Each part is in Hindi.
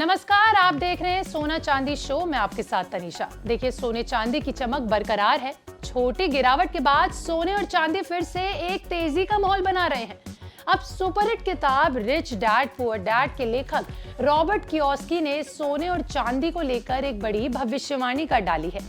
नमस्कार, आप देख रहे हैं सोना चांदी शो। मैं आपके साथ तनीषा। देखिए, सोने चांदी की चमक बरकरार है। छोटी गिरावट के बाद सोने और चांदी फिर से एक तेजी का माहौल बना रहे हैं। अब सुपरहिट किताब रिच डैड पुअर डैड के लेखक रॉबर्ट कियोसाकी ने सोने और चांदी को लेकर एक बड़ी भविष्यवाणी कर डाली है।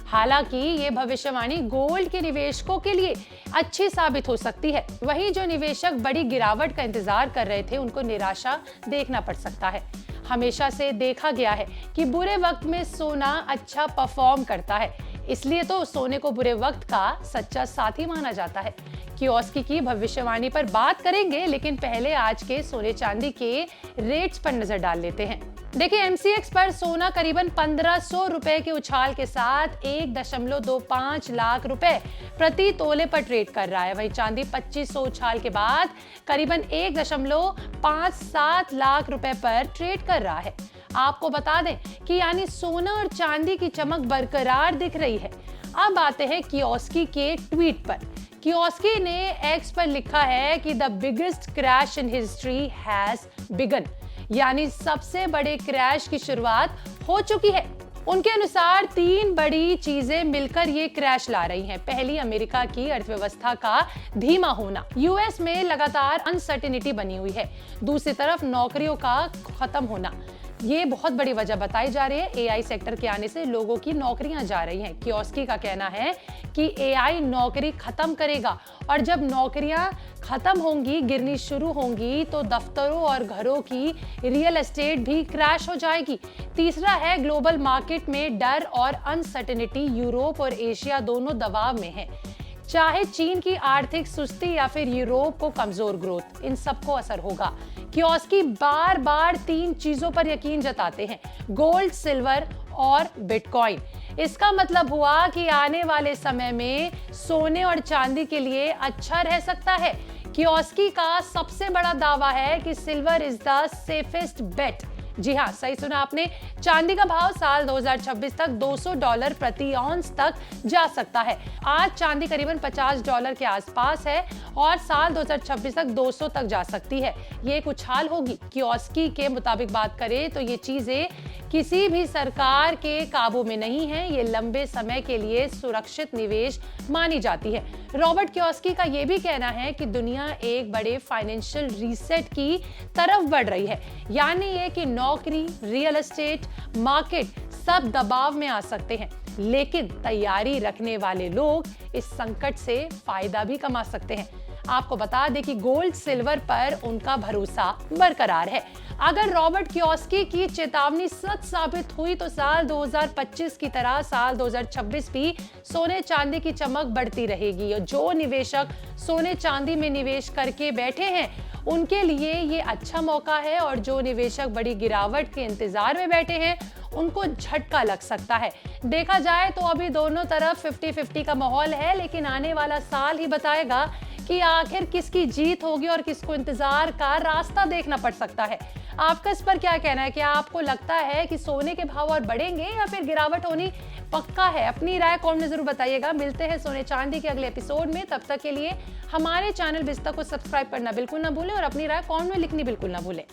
हालांकि ये भविष्यवाणी गोल्ड के निवेशकों के लिए अच्छी साबित हो सकती है। वहीं जो निवेशक बड़ी गिरावट का इंतजार कर रहे थे, उनको निराशा देखना पड़ सकता है। हमेशा से देखा गया है कि बुरे वक्त में सोना अच्छा परफॉर्म करता है, इसलिए तो सोने को बुरे वक्त का सच्चा साथी माना जाता है। कियोसाकी की भविष्यवाणी पर बात करेंगे, लेकिन पहले आज के सोने चांदी के रेट्स पर नजर डाल लेते हैं। देखिए, एमसीएक्स पर सोना करीबन 1500 रुपए के उछाल के साथ 1.25 लाख रुपए प्रति तोले पर ट्रेड कर रहा है। वहीं चांदी 2500 उछाल के बाद करीबन 1.57 लाख रुपए पर ट्रेड कर रहा है। आपको बता दें कि यानी सोना और चांदी की चमक बरकरार दिख रही है। अब आते हैं कियोसाकी के ट्वीट पर। कियोसाकी ने एक्स पर लिखा है कि the biggest crash in history has begin, यानी सबसे बड़े क्रैश की शुरुआत हो चुकी है। उनके अनुसार 3 बड़ी चीजें मिलकर ये क्रैश ला रही हैं। पहली, अमेरिका की अर्थव्यवस्था का धीमा होना। यूएस में लगातार अनसर्टेनिटी बनी हुई है। दूसरी तरफ नौकरियों का खत्म होना, ये बहुत बड़ी वजह बताई जा रही है। एआई सेक्टर के आने से लोगों की नौकरियां जा रही हैं। कियोसाकी का कहना है कि एआई नौकरी खत्म करेगा, और जब नौकरियां खत्म होंगी, गिरनी शुरू होंगी, तो दफ्तरों और घरों की रियल एस्टेट भी क्रैश हो जाएगी। तीसरा है, ग्लोबल मार्केट में डर और अनसर्टेनिटी। यूरोप और एशिया दोनों दबाव में है, चाहे चीन की आर्थिक सुस्ती या फिर यूरोप को कमजोर ग्रोथ, इन सबको असर होगा। कियोसाकी बार बार 3 चीजों पर यकीन जताते हैं: गोल्ड, सिल्वर और बिटकॉइन। इसका मतलब हुआ कि आने वाले समय में सोने और चांदी के लिए अच्छा रह सकता है। कियोसाकी का सबसे बड़ा दावा है कि सिल्वर इज द सेफेस्ट बेट। जी हाँ, सही सुना आपने। चांदी का भाव साल 2026 तक $200 प्रति ऑन्स तक जा सकता है। आज चांदी करीबन $50 के आसपास है और साल 2026 तक 200 तक जा सकती है। ये एक उछाल होगी। कियोसाकी के मुताबिक बात करें तो ये चीजें किसी भी सरकार के काबू में नहीं है। ये लंबे समय के लिए सुरक्षित निवेश मानी जाती है। रॉबर्ट कियोसाकी का ये भी कहना है कि दुनिया एक बड़े फाइनेंशियल रीसेट की तरफ बढ़ रही है, यानी ये कि नौकरी, रियल एस्टेट, मार्केट सब दबाव में आ सकते हैं, लेकिन तैयारी रखने वाले लोग इस संकट से फायदा भी कमा सकते हैं। आपको बता दें कि गोल्ड, सिल्वर पर उनका भरोसा बरकरार है। अगर रॉबर्ट कियोसाकी की चेतावनी सच साबित हुई तो साल 2025 की तरह साल 2026 भी सोने चांदी की चमक बढ़ती रहेगी। और जो निवेशक सोने चांदी में निवेश करके बैठे हैं, उनके लिए ये अच्छा मौका है, और जो निवेशक बड़ी गिरावट के इंतजार में बैठे हैं, उनको झटका लग सकता है। देखा जाए तो अभी दोनों तरफ 50-50 का माहौल है, लेकिन आने वाला साल ही बताएगा कि आखिर किसकी जीत होगी और किसको इंतजार का रास्ता देखना पड़ सकता है। आपका इस पर क्या कहना है? क्या आपको लगता है कि सोने के भाव और बढ़ेंगे या फिर गिरावट होनी पक्का है? अपनी राय कमेंट में जरूर बताइएगा। मिलते हैं सोने चांदी के अगले एपिसोड में। तब तक के लिए हमारे चैनल विस्ता को सब्सक्राइब करना बिल्कुल ना भूलें और अपनी राय कमेंट में लिखनी बिल्कुल ना भूलें।